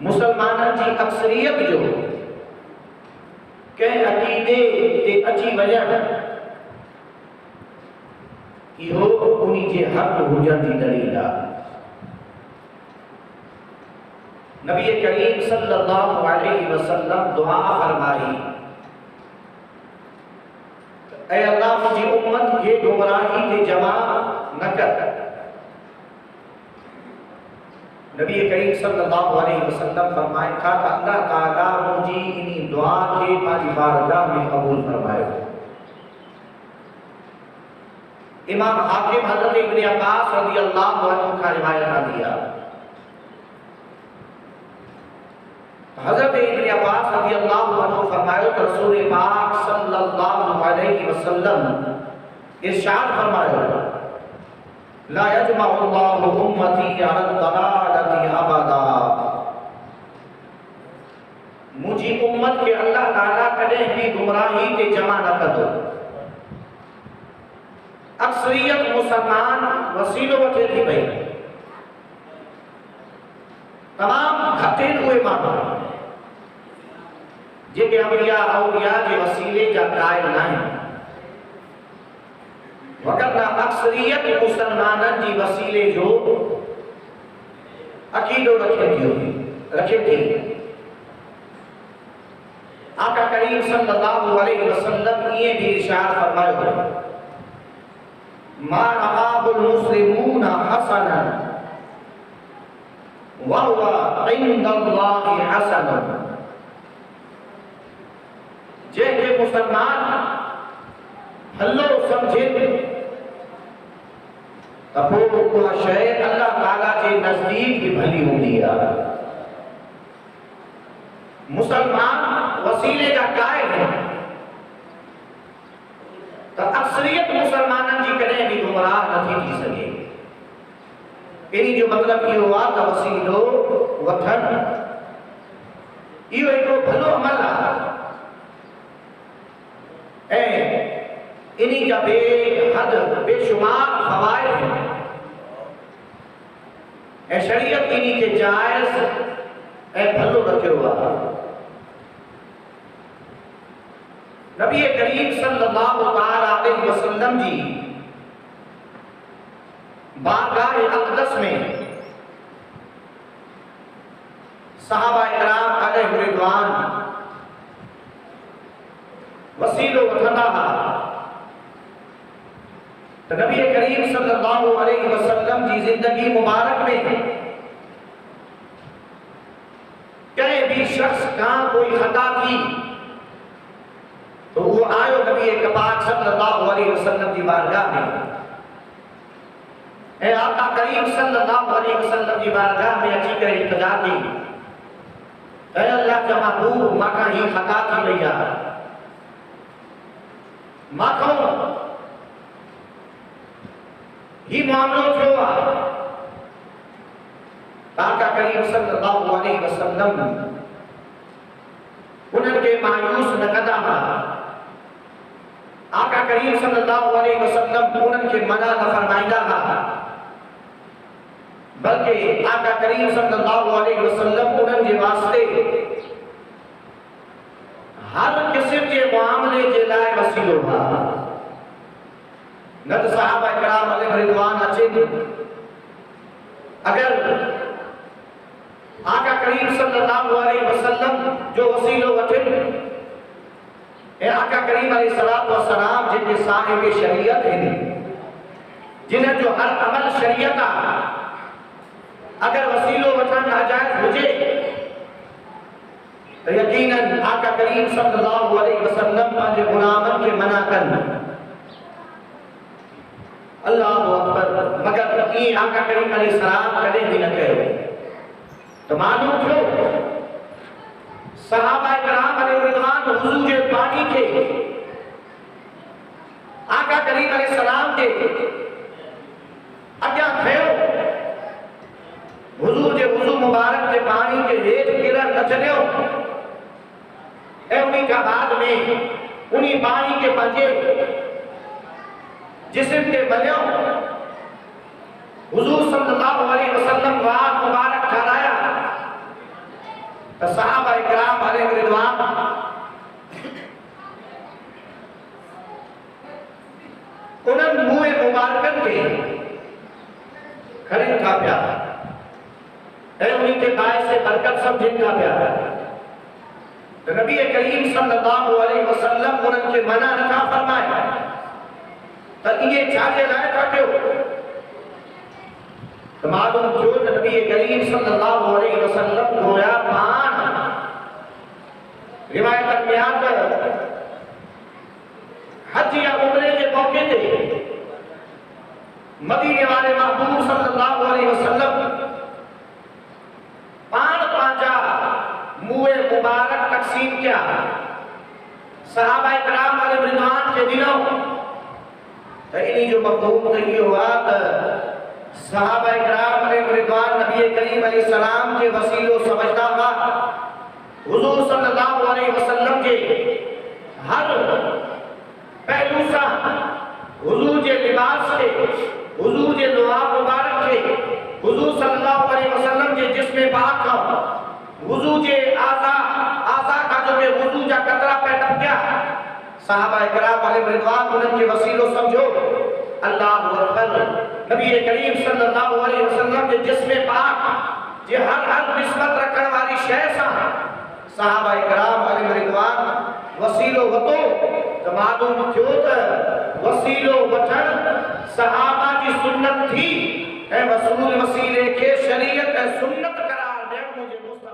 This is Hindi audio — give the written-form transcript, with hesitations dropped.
मुसलमाननि जी अक्सरियत जो कंहिं अक़ीदे ते अची वञणु इहो उन जे हक़ हुजण जी दलील आहे। नबी करीम सल्लल्लाहु अलैहि वसल्लम दुआ फरमाई, ऐ अल्लाह मुंहिंजी उम्मत खे गुमराही ते जमा न कर। नबी करीम सल्लल्लाहु अलैहि वसल्लम फरमाइनि था त अल्लाह ताला मुंहिंजी इन दुआ खे पंहिंजी बारगाह में क़बूल फरमायो। इमाम हाकिम हज़रत इब्न अब्बास रज़ियल्लाहु अन्हु का रिवायत आती है। हज़रत इब्न अब्बास रज़ियल्लाहु अन्हु फरमायो तो रसूल पाक सल्लल्लाहु अलैहि वसल्लम इरशाद फरमायो, ला यजमअु अल्लाहु उम्मती अला दलालति अबदा। मुझी उम्मत के अल्लाह ताला कदे भी गुमराही ते जमा न कंदो। अक्सरियत मुसलमान वसीलो वठे थी पई, तमाम घटे हुए माण्हू जेके अंबिया औलिया जे वसीले जा क़ाइल न आहिनि, वगरना अक्सरियत मुसलमाननि जी वसीले जो अक़ीदो रखे थी। आका करीम सल्लल्लाहु अलैहि वसल्लम ये भी इरशाद फरमायो, मा रआहुल मुस्लिमूना हसनन व हुवा इंदल्लाहि हसनन। जेके मुसलमान भलो समझे त पोइ उहा शइ अल्लाह ताला जे नज़दीक भी भली हूंदी आहे। मुसलमान वसीले जा क़ाइल आहिनि त अक्सरियत मुसलमाननि जी कॾहिं भी गुमराह नथी थी सघे। इन जो मतलब इहो आहे त वसीलो वठणु इहो हिकिड़ो भलो अमल आहे ऐं इन्ही जा बेहद बेशुमार फ़वाइद आहिनि ऐं शरीयत इन्ही खे जाइज़ ऐं भलो रखियो आहे। नबी करीम सल्लल्लाहु अलैहि वसल्लम जी बारगाह अक़दस में सहाबा इकराम अलैहि रिज़वान वसीलो वठंदा हुआ त नबी करीम सल्लल्लाहु अलैहि वसल्लम जी जिंदगी मुबारक में कंहिं भी शख्स का कोई खता थी तो वो आयो नबी पाक सल्लल्लाहु अलैहि वसल्लम की बारगाह में ऐ आका करीम सल्लल्लाहु अलैहि वसल्लम की बारगाह में अची करे इल्तिजा की, ऐ अल्लाह जा महबूब माका ही खता थी भैया, माखो ही मामलो थियो आहे। आका करीम सल्लल्लाहु अलैहि वसल्लम उन्हनि खे मायूस न कंदा हुआ। आका करीम सल्लल्लाहु अलैहि वसल्लम उन्हनि खे मना न फरमाईंदा हुआ, बल्कि आका करीम सल्लल्लाहु अलैहि वसल्लम उन्हनि जे वास्ते हर किस्म के मामले जे लाइ वसीलो हुआ। न त सहाबा इकराम अलैहि रिज़वान अचनि, अगर आका करीम सल्लल्लाहु अलैहि वसल्लम जो वसीलो वठनि ऐं आका करीम अलैहिस्सलातु वस्सलाम जेके साहिब शरीयत आहिनि, जिन्हनि जो हर अमल शरीयत आहे, अगर वसीलो वठणु नाजायज़ हुजे तो यकीनन आका करीम सल्लल्लाहु अलैहि वसल्लम पंहिंजे गुलामनि खे मना कनि। अल्लाहु अकबर। मगर ये आका करीम अलैहिस्सलाम कॾहिं भी न कयो। तो मालूम थियो सहाबा इकराम अलैहि रिज़वान हुजूर जे पानी के आका करीम अलैहिस्सलाम के अॻियां खयो, हुजूर जे वुज़ू मुबारक के पानी के हेठ किरण न छॾियो ऐं उन्हीं का बाद में उन्हीं पानी के पंहिंजे जिस्म ते मलियो। हुजूर सल्लल्लाहु अलैहि वसल्लम वार मुबारक ठहराया सहाबा इकराम अलैहि रिज़वान उन्हनि मुंह मुबारकनि खे खणनि था पिया ऐं उन्हनि खे बाइस बरकत सम्झनि था पिया। तो नबी करीम सल्लल्लाहु अलैहि वसल्लम उन्हनि खे मना नथा फरमाए त इहे छाजे लाइ था कयो। तो मालूम थियो त नबी करीम सल्लल्लाहु अलैहि वसल्लम गोया पाण रिवायत में आकर हज या उम्रे के मौके ते मदीने वाले महबूब सल्लल्लाहु अलैहि वसल्लम पाण पांजा मुए मुबारक तकसीम किया सहाबा इकराम अलैहि रिज़वान के दिनों। तो इन्हीं जो मफहूम तो ये हुआ कि सहाबा इकराम अलैहि रिज़वान नबी करीम अलैहि सलाम के वसीलो समझदा हुआ हुजूर सल्लल्लाहु अलैहि वसल्लम के हर पहलू सा हुजूर के लिबास के हुजूर के लुआब मुबारक के हुजूर सल्लल्लाहु अलैहि वसल्लम के जिस्म पाक का हुजूर के आज़ा का जो के हुजूर का कतरा पे टप गया सहाबा इकराम अलैहि रिज़वान उन्हनि के वसीलो समझो। अल्लाहु अकबर। नबी करीम सल्लल्लाहु अलैहि वसल्लम के जिस्म पाक जे हर निस्बत रखण वाली शय सा सहाबा इकराम अलैहि रिज़वान वसीलो वतो तो मालूम थियो त वसीलो वठण सहाबा की सुन्नत थी ऐं रसूल वसीले के शरीयत ऐं सुन्नत करार ॾियण मुंहिंजे मुस्तफ़ा